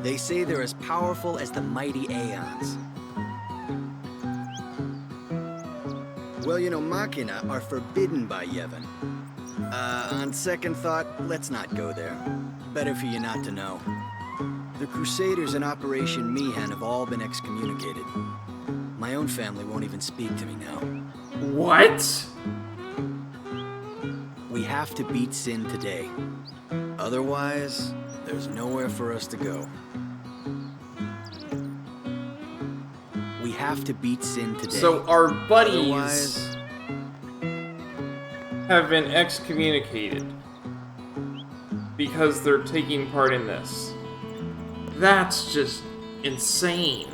They say they're as powerful as the mighty Aeons. Well, you know, Machina are forbidden by Yevon. On second thought, let's not go there. Better for you not to know. The Crusaders in Operation Mi'ihen have all been excommunicated. My own family won't even speak to me now. What? We have to beat Sin today. Otherwise, there's nowhere for us to go. We have to beat Sin today. So our buddies Otherwise... have been excommunicated because they're taking part in this. That's just insane.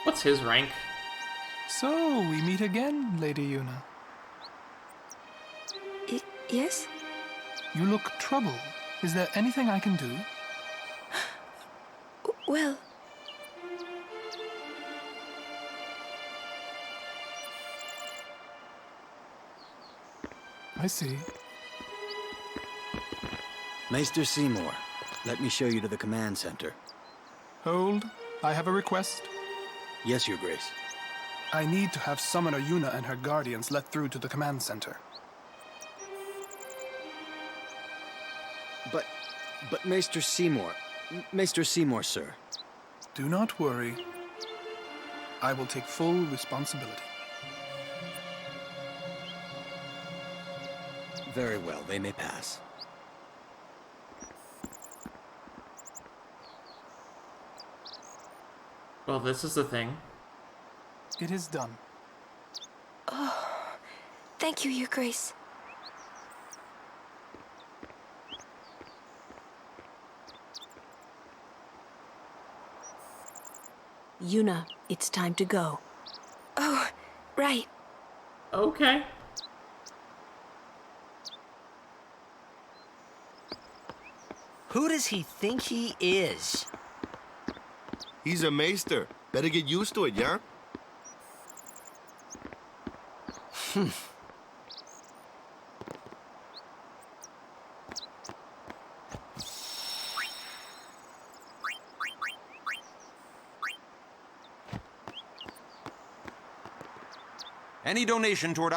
What's his rank? So, we meet again, Lady Yuna. Yes? You look troubled. Is there anything I can do? Well... I see. Maester Seymour, let me show you to the command center. Hold. I have a request. Yes, Your Grace. I need to have Summoner Yuna and her guardians let through to the command center. But Maester Seymour... Maester Seymour, sir. Do not worry. I will take full responsibility. Very well, they may pass. Well, this is the thing. It is done. Oh, thank you, Your Grace. Yuna, it's time to go. Oh, right. Okay. Who does he think he is? He's a maester. Better get used to it, yeah? Any donation toward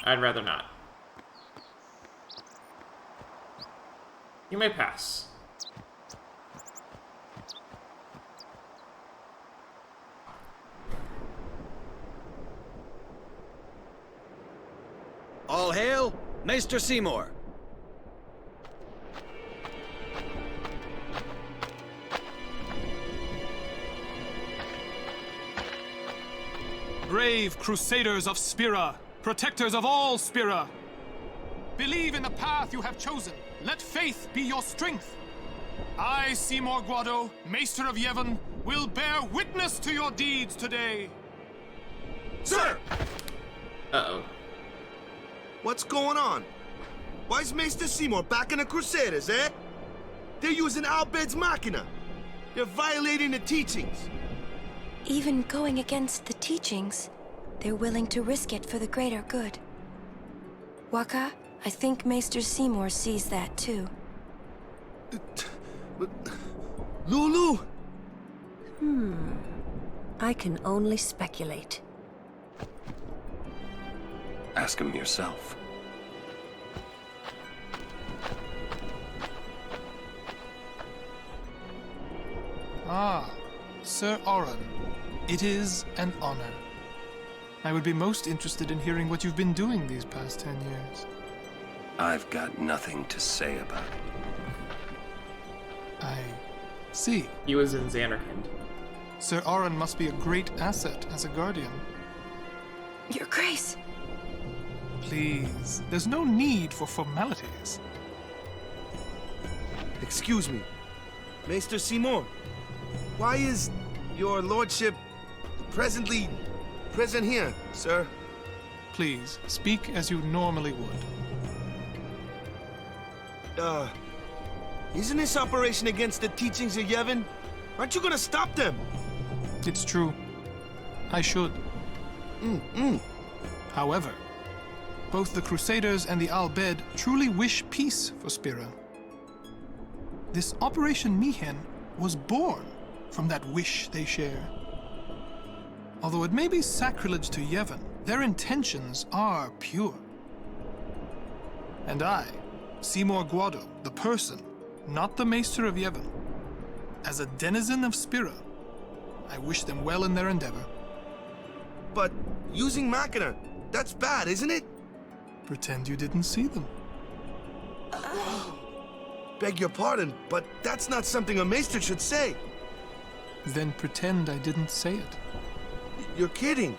I'd rather not. You may pass. All hail, Maester Seymour. Brave Crusaders of Spira, protectors of all Spira. Believe in the path you have chosen. Let faith be your strength. I, Seymour Guado, Maester of Yevon, will bear witness to your deeds today. Sir! Uh-oh. What's going on? Why's Maester Seymour back in the Crusaders, eh? They're using Albed's Machina. They're violating the teachings. Even going against the teachings, they're willing to risk it for the greater good. Wakka, I think Maester Seymour sees that too. Lulu! I can only speculate. Ask him yourself. Ah, Sir Oran. It is an honor. I would be most interested in hearing what you've been doing these past 10 years. I've got nothing to say about it. I see. He was in Xanarkand. Sir Oran must be a great asset as a guardian. Your Grace! Please, there's no need for formalities. Excuse me. Maester Seymour, why is your lordship present here, sir? Please, speak as you normally would. Isn't this operation against the teachings of Yevon? Aren't you gonna stop them? It's true. I should. However, both the Crusaders and the Albed truly wish peace for Spira. This Operation Mihen was born from that wish they share. Although it may be sacrilege to Yevon, their intentions are pure. And I, Seymour Guado, the person, not the Maester of Yevon, As a denizen of Spira, I wish them well in their endeavor. But using Machina, that's bad, isn't it? Pretend you didn't see them. Beg your pardon, but that's not something a maester should say. Then pretend I didn't say it. You're kidding.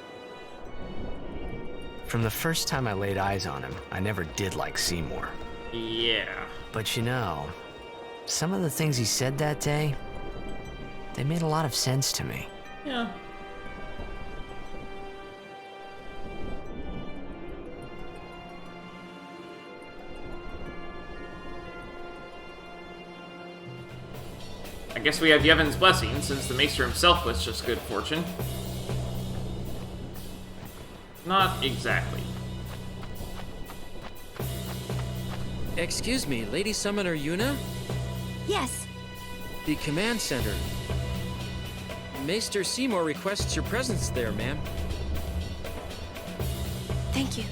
From the first time I laid eyes on him, I never did like Seymour. Yeah. But you know, some of the things he said that day, they made a lot of sense to me. Yeah. I guess we have Yevon's blessing, since the Maester himself was just good fortune. Not exactly. Excuse me, Lady Summoner Yuna? Yes. The command center. Maester Seymour requests your presence there, ma'am. Thank you.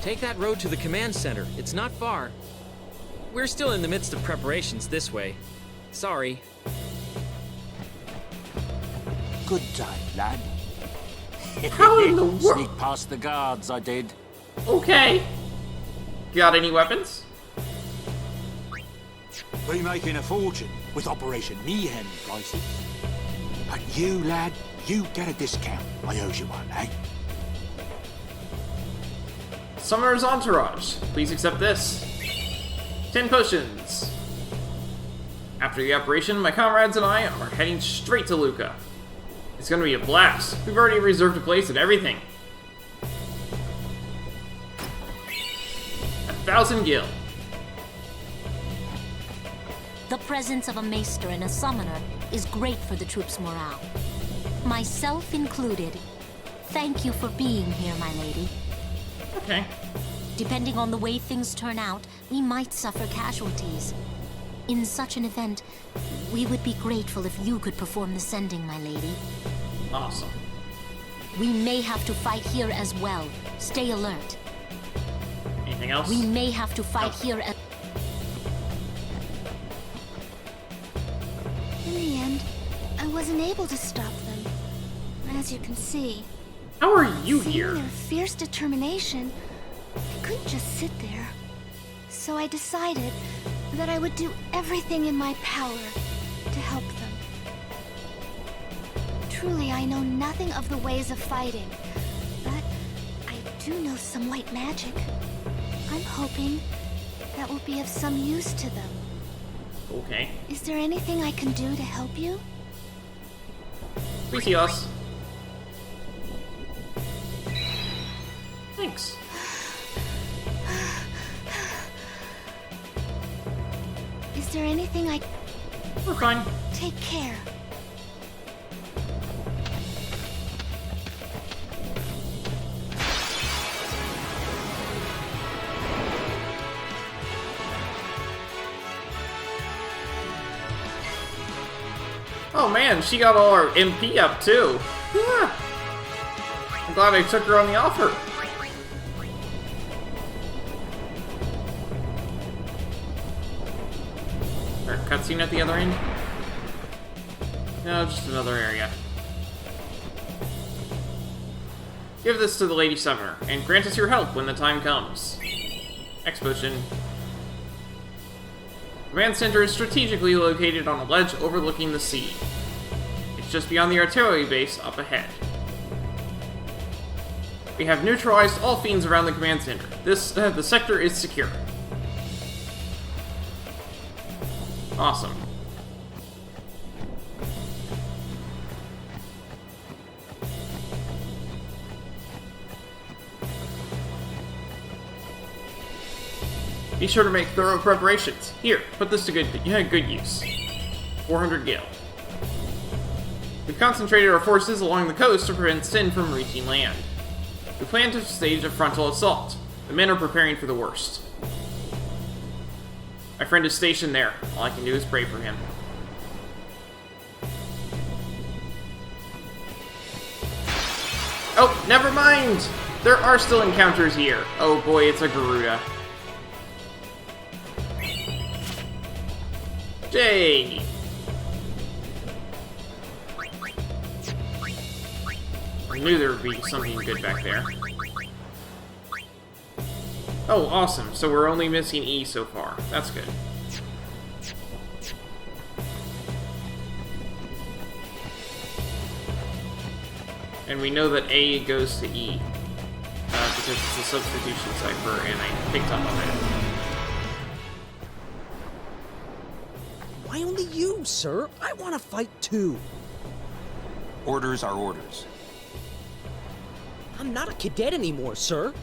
Take that road to the command center. It's not far. We're still in the midst of preparations this way. Sorry. Good time, lad. How in the world? Sneak past the guards, I did. Okay. Got any weapons? We're making a fortune with Operation Mayhem prices. But you, lad, you get a discount. I owe you one, eh? Summoner's Entourage. Please accept this. 10 potions. After the operation, my comrades and I are heading straight to Luca. It's gonna be a blast. We've already reserved a place and everything. 1,000 gil. The presence of a maester and a summoner is great for the troops' morale. Myself included. Thank you for being here, my lady. Okay. Depending on the way things turn out, we might suffer casualties. In such an event, we would be grateful if you could perform the sending, my lady. Awesome. We may have to fight here as well. Stay alert. Anything else? We may have to fight here as... In the end, I wasn't able to stop them. As you can see. How are you Seeing here? their fierce determination, I couldn't just sit there. So I decided that I would do everything in my power to help them. Truly, I know nothing of the ways of fighting, but I do know some white magic. I'm hoping that will be of some use to them. Okay. Is there anything I can do to help you? We see us. Thanks. Is there anything I... We're fine. Take care. Oh man, she got all her MP up too. Ah. I'm glad I took her on the offer. Or a cutscene at the other end? No, just another area. Give this to the Lady Summoner, and grant us your help when the time comes. X potion. Command Center is strategically located on a ledge overlooking the sea. It's just beyond the artillery base up ahead. We have neutralized all fiends around the Command Center. The sector is secure. Awesome. Be sure to make thorough preparations. Here, put this to good use. 400 gil. We've concentrated our forces along the coast to prevent Sin from reaching land. We plan to stage a frontal assault. The men are preparing for the worst. My friend is stationed there. All I can do is pray for him. Oh, never mind! There are still encounters here. Oh boy, it's a Garuda. Day! I knew there would be something good back there. Oh, awesome. So we're only missing E so far. That's good. And we know that A goes to E. Because it's a substitution cipher, and I picked up on that. Why only you, sir? I want to fight too. Orders are orders. I'm not a cadet anymore, sir.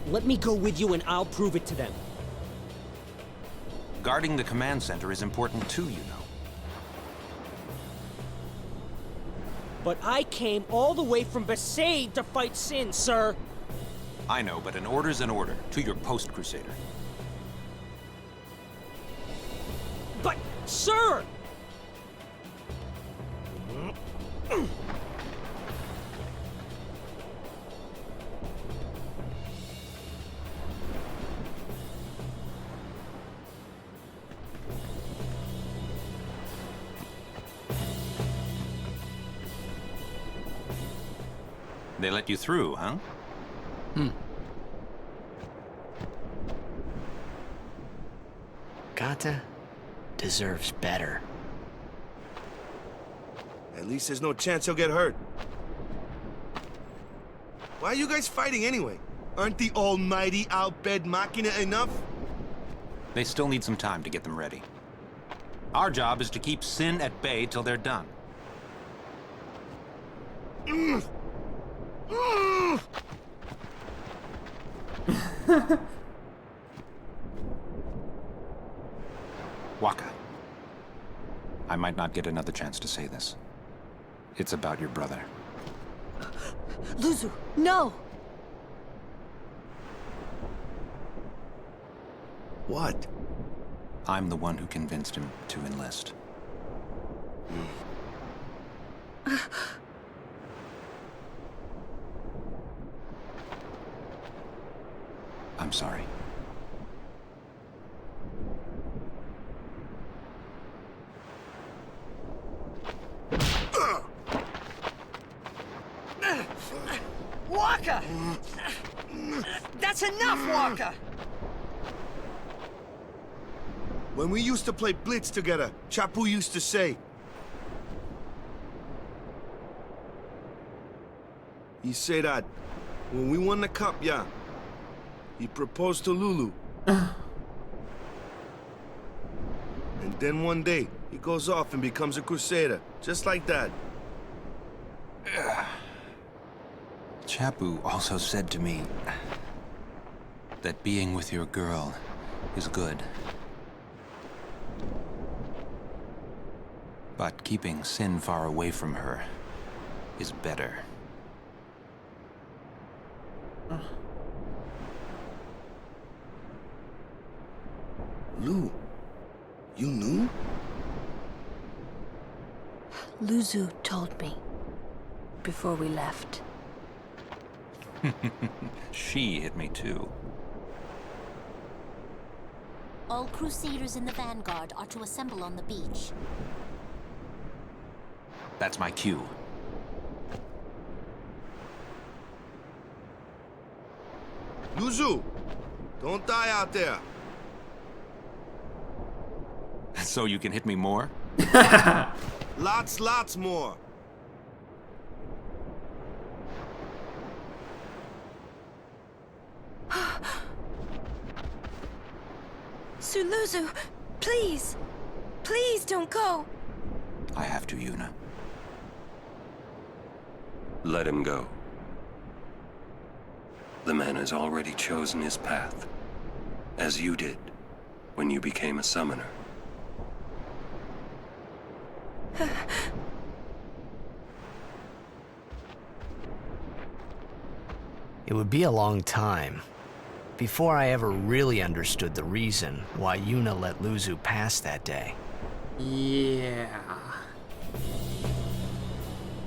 Let me go with you and I'll prove it to them. Guarding the command center is important too, you know. But I came all the way from Besaid to fight Sin, sir. I know, but an order's an order. To your post, Crusader. But, sir! They let you through, huh? Wakka deserves better. At least there's no chance he'll get hurt. Why are you guys fighting anyway? Aren't the almighty Al-Bhed Machina enough? They still need some time to get them ready. Our job is to keep Sin at bay till they're done. Wakka. I might not get another chance to say this. It's about your brother. Luzu, no! What? I'm the one who convinced him to enlist. I'm sorry. Wakka! That's enough, Wakka! When we used to play Blitz together, Chapu used to say... He said that when we won the cup, yeah, he proposed to Lulu. And then one day, he goes off and becomes a Crusader, just like that. Chapu also said to me that being with your girl is good. But keeping Sin far away from her is better. Lu, you knew? Luzu told me before we left. She hit me too. All Crusaders in the Vanguard are to assemble on the beach. That's my cue. Luzu, don't die out there. So you can hit me more? Lots more. Luzu, please! Please don't go! I have to, Yuna. Let him go. The man has already chosen his path, as you did when you became a summoner. It would be a long time before I ever really understood the reason why Yuna let Luzu pass that day. Yeah.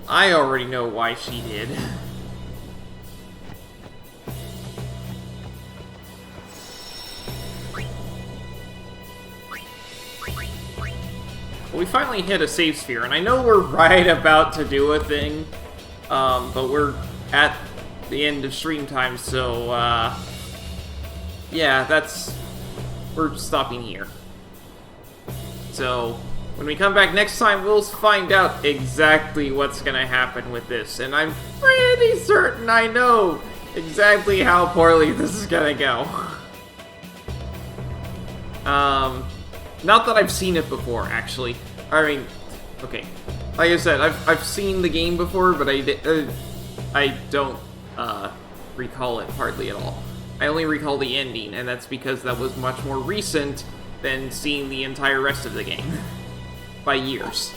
I already know why she did. we finally hit a save sphere, and I know we're right about to do a thing, but we're at the end of stream time, so, yeah, we're stopping here. So, when we come back next time, we'll find out exactly what's gonna happen with this, and I'm pretty certain I know exactly how poorly this is gonna go. Not that I've seen it before, actually. I mean, okay. Like I said, I've seen the game before, but I don't, recall it hardly at all. I only recall the ending, and that's because that was much more recent than seeing the entire rest of the game. By years.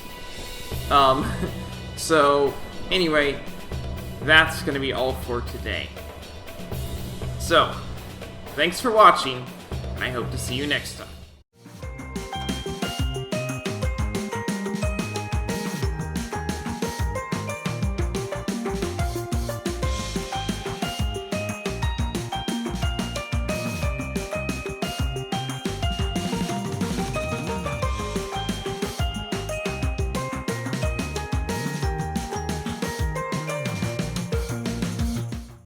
So, anyway, that's gonna be all for today. So, thanks for watching, and I hope to see you next time.